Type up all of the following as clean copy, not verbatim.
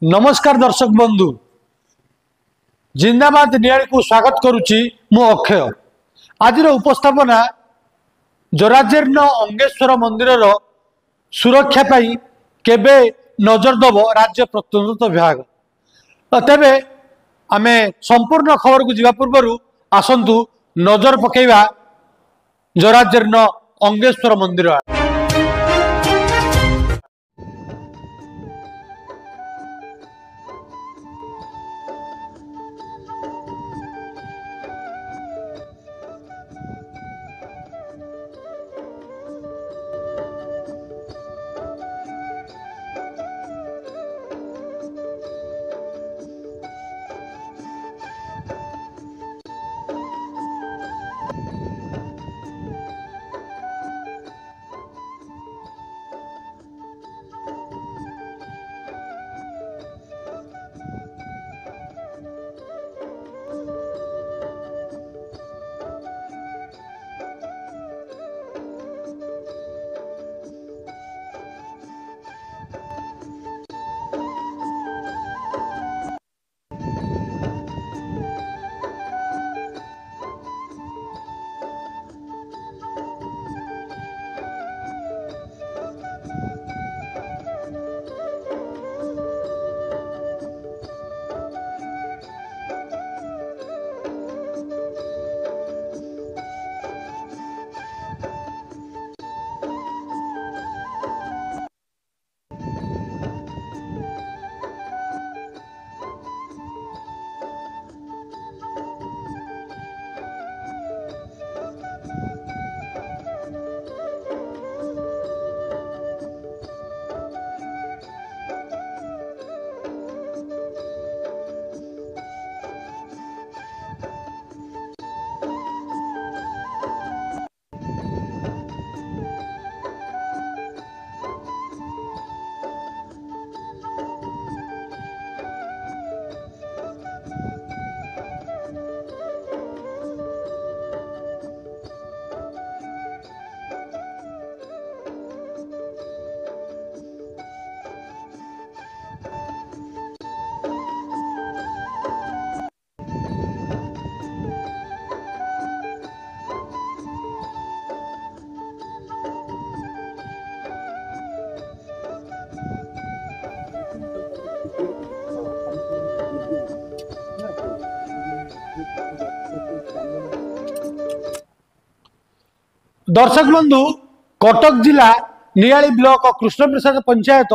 नमस्कार दर्शक बंधु, जिंदाबाद नियाली को स्वागत करुच्ची मु अक्षय। आज उपस्थापना जराजीर्ण अंगेश्वर मंदिर सुरक्षा पाई केबे नजर दब राज्य प्रत्नतत्व विभाग। तेबे आमे संपूर्ण खबर को जीवा पूर्व आसंतु नजर पकेइबा जराजीर्ण अंगेश्वर मंदिर। दर्शक बंधु, कटक जिला नियाली ब्लॉक कृष्णप्रसाद पंचायत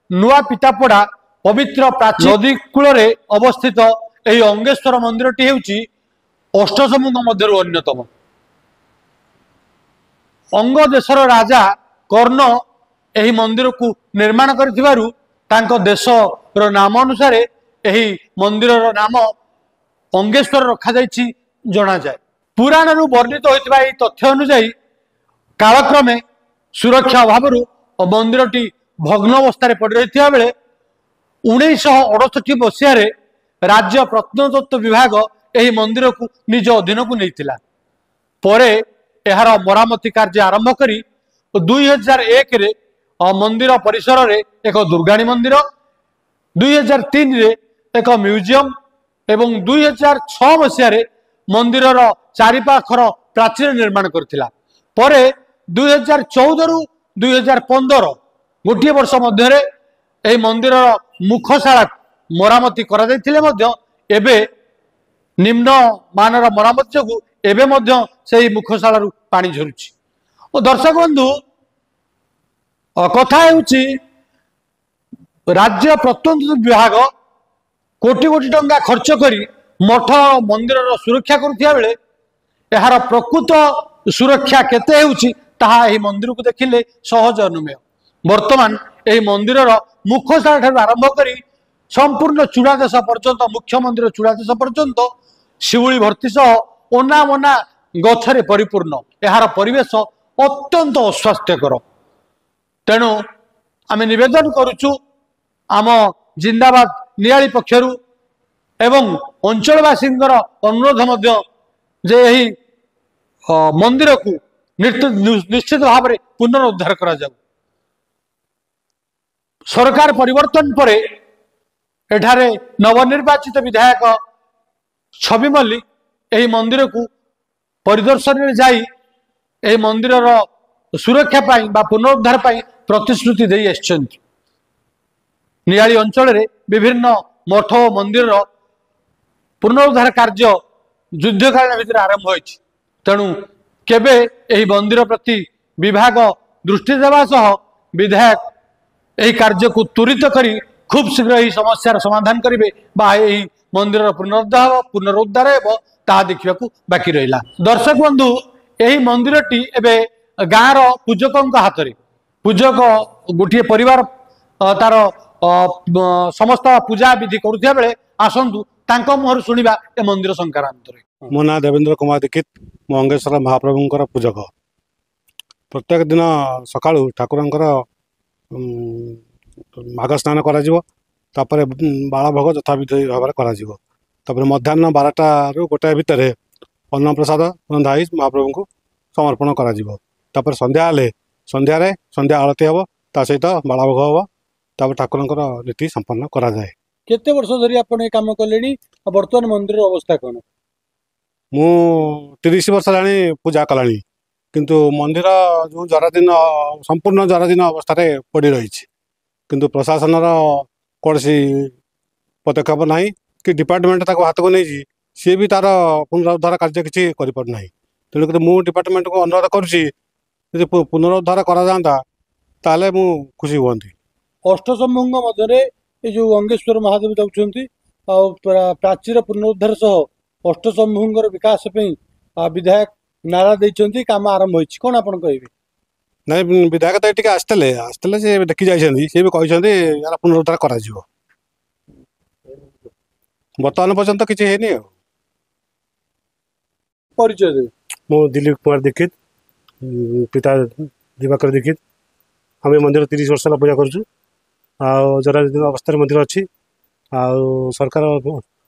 नुआ पितापड़ा पवित्र प्राचीन नदी कूल अवस्थित यह अंगेश्वर मंदिर टी होची अष्टसमुद्र मध्य अन्यतम। अंग देशर राजा कर्ण यही मंदिर को निर्माण करिथिबारु तांको देशर नाम अनुसार यही मंदिर नाम अंगेश्वर रखा जाइछि जना जाए। पुराण वर्णित होइतिबा एही तथ्य अनुसार कालक्रमे सुरक्षा अभाव मंदिर टी भग्न अवस्था पड़ रही बेले 1968 मसीह राज्य प्रत्नतत्व विभाग यही मंदिर को निज अधीन को नहीं परे यार मरामती कार्य आरंभ करी 2001 रे मंदिर परिसर रे एक दुर्गाणी मंदिर, 2003 रे एक म्यूजियम एवं 2006 मसीह मंदिर चारिपाखर प्राचीर निर्माण करथिला। परे 2014 रु 2015 गोटे वर्ष मध्य यह मंदिर मुखशाला मरामती करा जायथिले मध्य एबे निम्न मानर मरामती जो एबे मध्य से मुखशाला पानी झरुची। और दर्शक बंधु, कथा हेउची राज्य प्रत्नतत्व विभाग कोटी कोटी टंका खर्च करी मठ मंदिर सुरक्षा करुथिया बेले यार प्रकृत सुरक्षा केते हेउची ताहा एही मंदिर को देखिले सहज अनुमेय। वर्तमान एही मंदिर मुखशाला ठारू आरंभ करी संपूर्ण चूड़ादेश पर्यंत मुख्य मंदिर चूड़ादेश पर्यंत शिवली भर्ती सह ओना मोना गछरे परिपूर्ण। यार परिवेश अत्यंत अस्वास्थ्यकर। तेणु आमे निवेदन करुचु आम जिंदाबाद नियाली पक्षरु एवं अंचलवासी अनुरोध मध्य जे यही मंदिर को निश्चित भाव में पुनरुद्धार करा जाऊ। सरकार परिवर्तन परे एठारे नवनिर्वाचित विधायक छवि मल्लिक यही मंदिर को परिदर्शन में जाई यही मंदिर सुरक्षा पाई बा पुनरुद्धार पाई प्रतिश्रुति दे आछंती। नियाली अंचल रे विभिन्न मठ और मंदिर पुनरुद्धार कार्य युद्धकालीन भितर आरंभ होइछि। तेणु केबे यही मंदिर प्रति विभाग दृष्टि देवा सह विधायक यही कार्य को त्वरित करी खूब शीघ्र यही समस्यार समाधान करेंगे बा यही मंदिर पुनरुद्धार हो ताहा देखा बाकी रहा। दर्शक बंधु यही मंदिरटी एबे गाँव पूजकों हाथ में पूजक गोटे परिवार तार समस्त पूजा विधि करुवा बेले आसतु तांको मुहर शुणा ए मंदिर संक्रांत। मो ना देवेंद्र कुमार दीक्षित मो अंगेश्वर महाप्रभुंकर पूजक। प्रत्येक दिन सका ठाकुरंकर माघ स्नान कर बालभोग यथाविधि भाव कर मध्याह्न 12टा ରୁ 1ଟା भितर अन्न प्रसाद रंधा महाप्रभु को समर्पण कर संध्या संध्या आरती हम ता सहित बालभोग हम ठाकुरंकर नीति संपन्न कराए। केते वर्ष धरी आपण ए काम कलेनी वर्तमान मंदिर अवस्था कोन? मु 30 वर्ष जानी पूजा कलानी किंतु मंदिर जो जरादीन संपूर्ण जरादीन अवस्था पड़ रही किंतु प्रशासन कौन पदक्षेप ना कि डिपार्टमेंट हाथ को नहीं सी भी तार पुनरुद्धार कार्य किसी करना। तेणुक मु डिपार्टमेंट को अनुरोध करुँची पुनरुद्धार करा मु खुशी हूँ। अष्टशंभुंग मध्य जो अंगेश्वर महादेव जाऊँच प्राचीर पुनरुद्धार सह अष्टशंभुंगर विकास विधायक नारा देते काम आरंभ होती कौन आप कहे? नहीं विधायक तो ये आसते से देखी जाइए सी भी कहते यार पुनरुद्धार कर बर्तमान पर्यंत किसी है। परिचय दे मु दिलीप कुमार दीक्षित पिता दिवाकर दीक्षित। आम मंदिर 30 वर्ष पूजा करुँ जरादीन अवस्था मंदिर अच्छी सरकार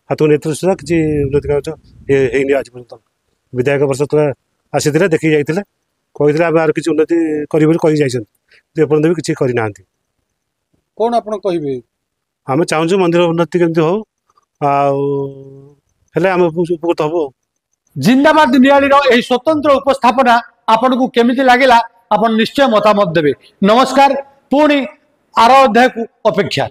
हाथ को नेतृत्व सुधा किसी उन्नति कार्य आज पर्यटन विधायक वर्ष तक आसी देखी जाते कहते आम आर किसी उन्नति करपर्यंत भी किसी करना कौन आप कहे? आम चाहूँ मंदिर उन्नति केमती हो आम उपकृत हबो। जिंदाबाद नियाली यही स्वतंत्र उपस्थापना आपन को केमिति लागेला आपण निश्चय मतामत देवे। नमस्कार पुणी आर अध्याय को अपेक्षा।